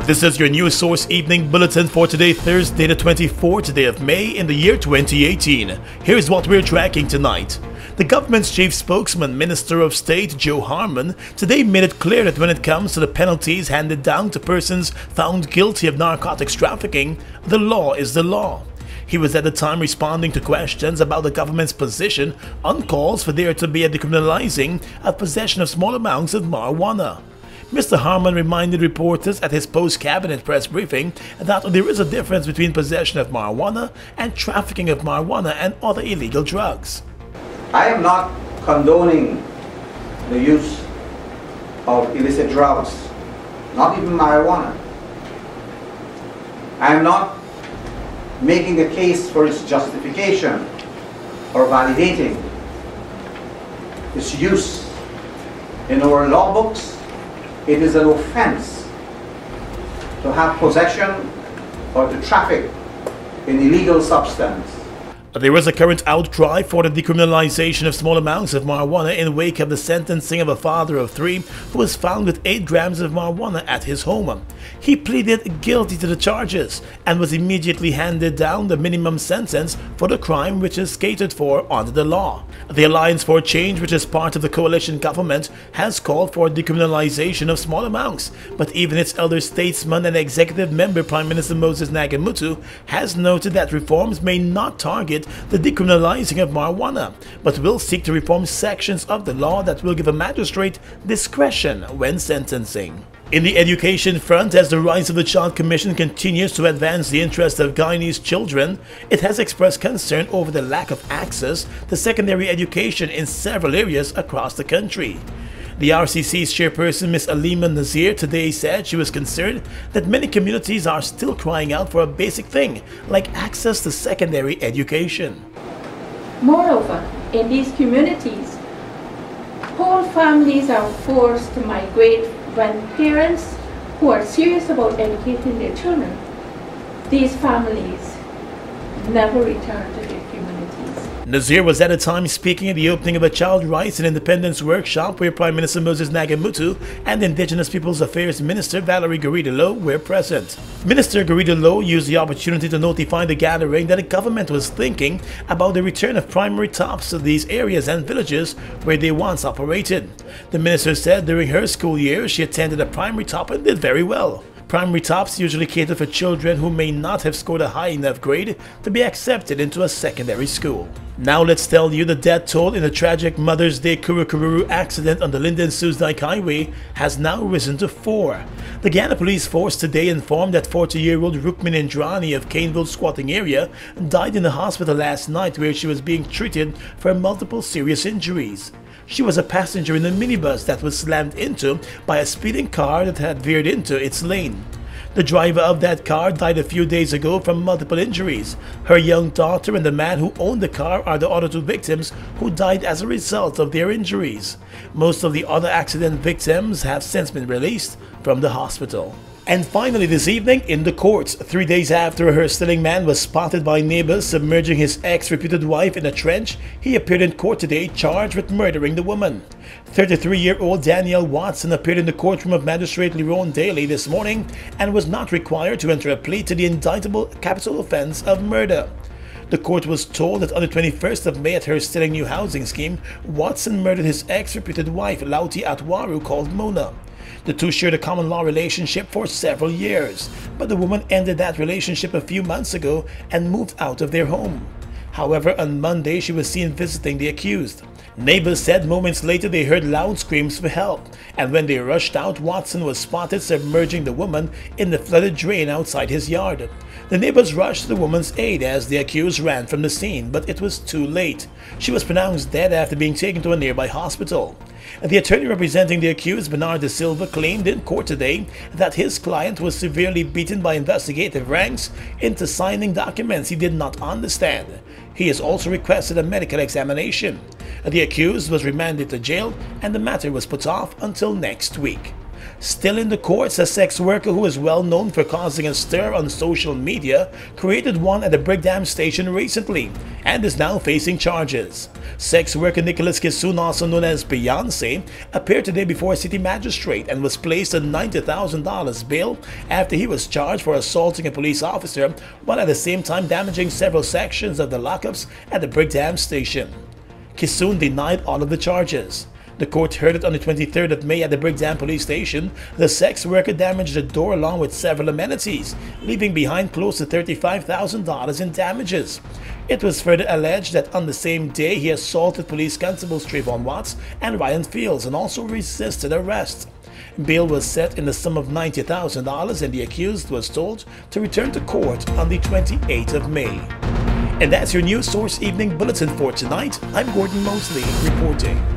This is your news source evening bulletin for today, Thursday the 24th day of May in the year 2018. Here's what we're tracking tonight. The government's chief spokesman, Minister of State Joe Harmon, today made it clear that when it comes to the penalties handed down to persons found guilty of narcotics trafficking, the law is the law. He was at the time responding to questions about the government's position on calls for there to be a decriminalizing of possession of small amounts of marijuana. Mr. Harmon reminded reporters at his post-cabinet press briefing that there is a difference between possession of marijuana and trafficking of marijuana and other illegal drugs. I am not condoning the use of illicit drugs, not even marijuana. I am not making a case for its justification or validating its use. In our law books, it is an offense to have possession or to traffic in illegal substance. There was a current outcry for the decriminalization of small amounts of marijuana in wake of the sentencing of a father of three who was found with 8 grams of marijuana at his home. He pleaded guilty to the charges and was immediately handed down the minimum sentence for the crime which is catered for under the law. The Alliance for Change, which is part of the coalition government, has called for decriminalization of small amounts, but even its elder statesman and executive member Prime Minister Moses Nagamutu has noted that reforms may not target the decriminalizing of marijuana, but will seek to reform sections of the law that will give a magistrate discretion when sentencing. In the education front, as the Rise of the Child Commission continues to advance the interests of Guyanese children, it has expressed concern over the lack of access to secondary education in several areas across the country. The RCC's chairperson, Ms. Alima Nazir, today said she was concerned that many communities are still crying out for a basic thing, like access to secondary education. Moreover, in these communities, whole families are forced to migrate when parents who are serious about educating their children, these families never return to their communities. Nazir was at the time speaking at the opening of a Child Rights and Independence workshop where Prime Minister Moses Nagamutu and Indigenous Peoples Affairs Minister Valerie Garrido-Low were present. Minister Garrido-Low used the opportunity to notify the gathering that the government was thinking about the return of primary tops to these areas and villages where they once operated. The minister said during her school year she attended a primary top and did very well. Primary tops usually cater for children who may not have scored a high enough grade to be accepted into a secondary school. Now let's tell you the death toll in the tragic Mother's Day Kuru Kururu accident on the Linden-Susdike Highway has now risen to 4. The Guyana Police Force today informed that 40-year-old Rukmin Indrani of Caneville squatting area died in the hospital last night where she was being treated for multiple serious injuries. She was a passenger in a minibus that was slammed into by a speeding car that had veered into its lane. The driver of that car died a few days ago from multiple injuries. Her young daughter and the man who owned the car are the other 2 victims who died as a result of their injuries. Most of the other accident victims have since been released from the hospital. And finally this evening in the courts, 3 days after a Herstelling man was spotted by neighbors submerging his ex-reputed wife in a trench, he appeared in court today charged with murdering the woman. 33-year-old Danielle Watson appeared in the courtroom of Magistrate Leron Daly this morning and was not required to enter a plea to the indictable capital offense of murder. The court was told that on the 21st of May at Herstelling new housing scheme, Watson murdered his ex-reputed wife Lauti Atwaru called Mona. The two shared a common law relationship for several years, but the woman ended that relationship a few months ago and moved out of their home. However, on Monday she was seen visiting the accused. Neighbors said moments later they heard loud screams for help, and when they rushed out, Watson was spotted submerging the woman in the flooded drain outside his yard. The neighbors rushed to the woman's aid as the accused ran from the scene, but it was too late. She was pronounced dead after being taken to a nearby hospital. The attorney representing the accused, Bernard De Silva, claimed in court today that his client was severely beaten by investigative ranks into signing documents he did not understand. He has also requested a medical examination. The accused was remanded to jail and the matter was put off until next week. Still in the courts, a sex worker who is well known for causing a stir on social media created one at a Brickdam station recently and is now facing charges. Sex worker Nicholas Kisun, also known as Beyonce, appeared today before a city magistrate and was placed on $90,000 bail after he was charged for assaulting a police officer while at the same time damaging several sections of the lockups at the Brickdam station. Kisun denied all of the charges. The court heard it on the 23rd of May at the Brickdam police station. The sex worker damaged the door along with several amenities, leaving behind close to $35,000 in damages. It was further alleged that on the same day he assaulted police constables Trayvon Watts and Ryan Fields and also resisted arrest. Bail was set in the sum of $90,000 and the accused was told to return to court on the 28th of May. And that's your News Source Evening Bulletin for tonight. I'm Gordon Mosley reporting.